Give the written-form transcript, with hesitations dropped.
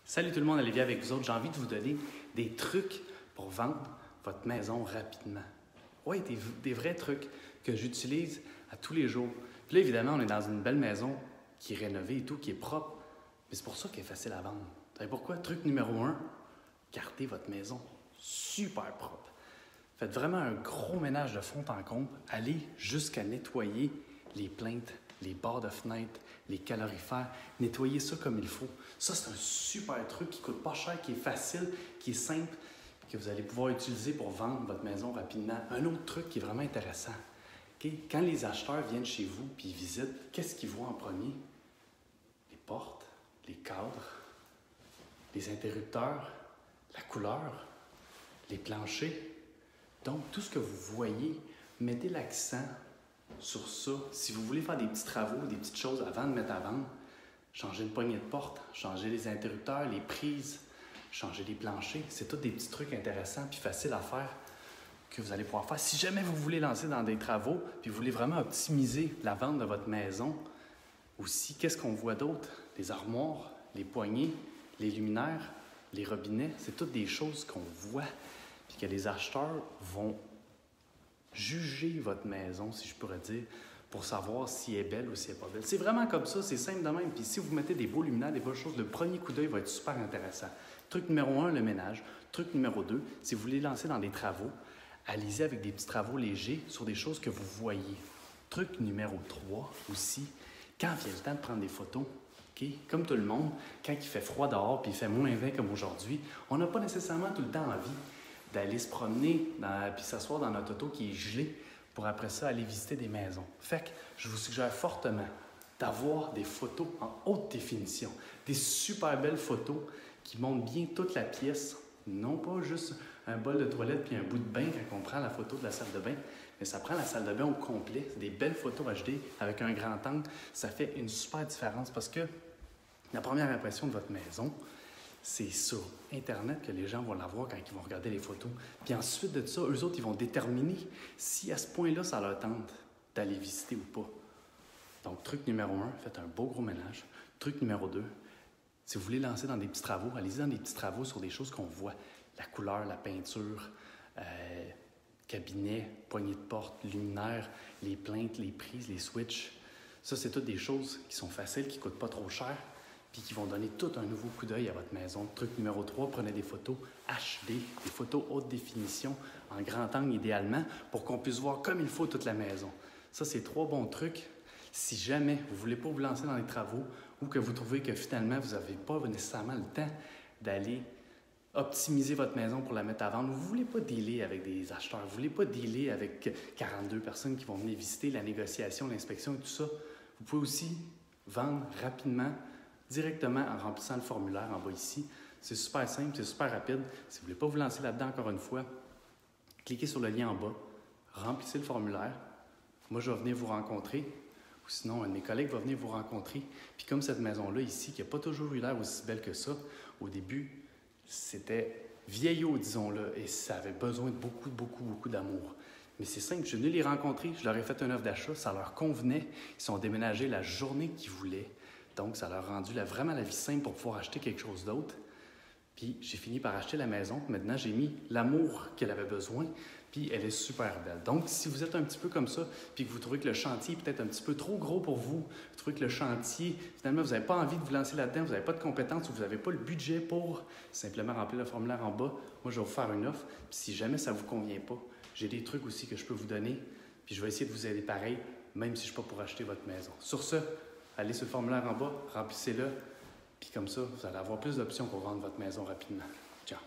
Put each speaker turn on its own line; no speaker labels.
Salut tout le monde, Olivier avec vous autres. J'ai envie de vous donner des trucs pour vendre votre maison rapidement. Oui, des vrais trucs que j'utilise à tous les jours. Puis là, évidemment, on est dans une belle maison qui est rénovée et tout, qui est propre. Mais c'est pour ça qu'elle est facile à vendre. Vous savez pourquoi? Truc numéro 1, gardez votre maison super propre. Faites vraiment un gros ménage de fond en comble. Allez jusqu'à nettoyer les plinthes, les barres de fenêtres, les calorifères. Nettoyez ça comme il faut. Ça, c'est un super truc qui coûte pas cher, qui est facile, qui est simple, que vous allez pouvoir utiliser pour vendre votre maison rapidement. Un autre truc qui est vraiment intéressant. Okay? Quand les acheteurs viennent chez vous et ils visitent, qu'est-ce qu'ils voient en premier? Les portes, les cadres, les interrupteurs, la couleur, les planchers. Donc, tout ce que vous voyez, mettez l'accent sur ça. Si vous voulez faire des petits travaux, des petites choses avant de mettre à vendre, changer une poignée de porte, changer les interrupteurs, les prises, changer les planchers, c'est tous des petits trucs intéressants puis faciles à faire que vous allez pouvoir faire. Si jamais vous voulez lancer dans des travaux puis vous voulez vraiment optimiser la vente de votre maison, aussi, qu'est-ce qu'on voit d'autre? Les armoires, les poignées, les luminaires, les robinets, c'est toutes des choses qu'on voit puis que les acheteurs vont juger votre maison, si je pourrais dire, pour savoir si elle est belle ou si elle n'est pas belle. C'est vraiment comme ça, c'est simple de même. Puis si vous mettez des beaux luminaires, des belles choses, le premier coup d'œil va être super intéressant. Truc numéro 1, le ménage. Truc numéro 2, si vous voulez lancer dans des travaux, allez-y avec des petits travaux légers sur des choses que vous voyez. Truc numéro 3 aussi, quand vient le temps de prendre des photos, okay? Comme tout le monde, quand il fait froid dehors puis il fait moins 20 comme aujourd'hui, on n'a pas nécessairement tout le temps envie d'aller se promener puis s'asseoir dans notre auto qui est gelé pour après ça aller visiter des maisons. Fait que je vous suggère fortement d'avoir des photos en haute définition, des super belles photos qui montrent bien toute la pièce, non pas juste un bol de toilette puis un bout de bain quand on prend la photo de la salle de bain, mais ça prend la salle de bain au complet. C'est des belles photos HD avec un grand angle. Ça fait une super différence parce que la première impression de votre maison, c'est sur Internet que les gens vont la voir quand ils vont regarder les photos. Puis ensuite de ça, eux autres, ils vont déterminer si à ce point-là, ça leur tente d'aller visiter ou pas. Donc, truc numéro 1, faites un beau gros ménage. Truc numéro 2, si vous voulez lancer dans des petits travaux, allez-y dans des petits travaux sur des choses qu'on voit. La couleur, la peinture, cabinet, poignée de porte, luminaire, les plinthes, les prises, les switches. Ça, c'est toutes des choses qui sont faciles, qui ne coûtent pas trop cher, puis qui vont donner tout un nouveau coup d'œil à votre maison. Truc numéro 3, prenez des photos HD, des photos haute définition, en grand angle idéalement, pour qu'on puisse voir comme il faut toute la maison. Ça, c'est 3 bons trucs. Si jamais vous ne voulez pas vous lancer dans les travaux ou que vous trouvez que finalement, vous n'avez pas nécessairement le temps d'aller optimiser votre maison pour la mettre à vendre, vous ne voulez pas dealer avec des acheteurs, vous ne voulez pas dealer avec 42 personnes qui vont venir visiter, la négociation, l'inspection et tout ça, vous pouvez aussi vendre rapidement, directement en remplissant le formulaire en bas ici. C'est super simple, c'est super rapide. Si vous ne voulez pas vous lancer là-dedans encore une fois, cliquez sur le lien en bas, remplissez le formulaire. Moi, je vais venir vous rencontrer, ou sinon, un de mes collègues va venir vous rencontrer. Puis comme cette maison-là ici, qui n'a pas toujours eu l'air aussi belle que ça, au début, c'était vieillot, disons-le, et ça avait besoin de beaucoup d'amour. Mais c'est simple, je suis venu les rencontrer, je leur ai fait une offre d'achat, ça leur convenait, ils sont déménagés la journée qu'ils voulaient. Donc, ça leur a rendu vraiment la vie simple pour pouvoir acheter quelque chose d'autre. Puis, j'ai fini par acheter la maison. Maintenant, j'ai mis l'amour qu'elle avait besoin, puis elle est super belle. Donc, si vous êtes un petit peu comme ça, puis que vous trouvez que le chantier est peut-être un petit peu trop gros pour vous, vous trouvez que le chantier, finalement, vous n'avez pas envie de vous lancer là-dedans, vous n'avez pas de compétences ou vous n'avez pas le budget pour simplement remplir le formulaire en bas, moi, je vais vous faire une offre. Puis, si jamais ça ne vous convient pas, j'ai des trucs aussi que je peux vous donner, puis je vais essayer de vous aider pareil, même si je ne suis pas pour acheter votre maison. Sur ce, allez sur le formulaire en bas, remplissez-le, puis comme ça, vous allez avoir plus d'options pour vendre votre maison rapidement. Ciao!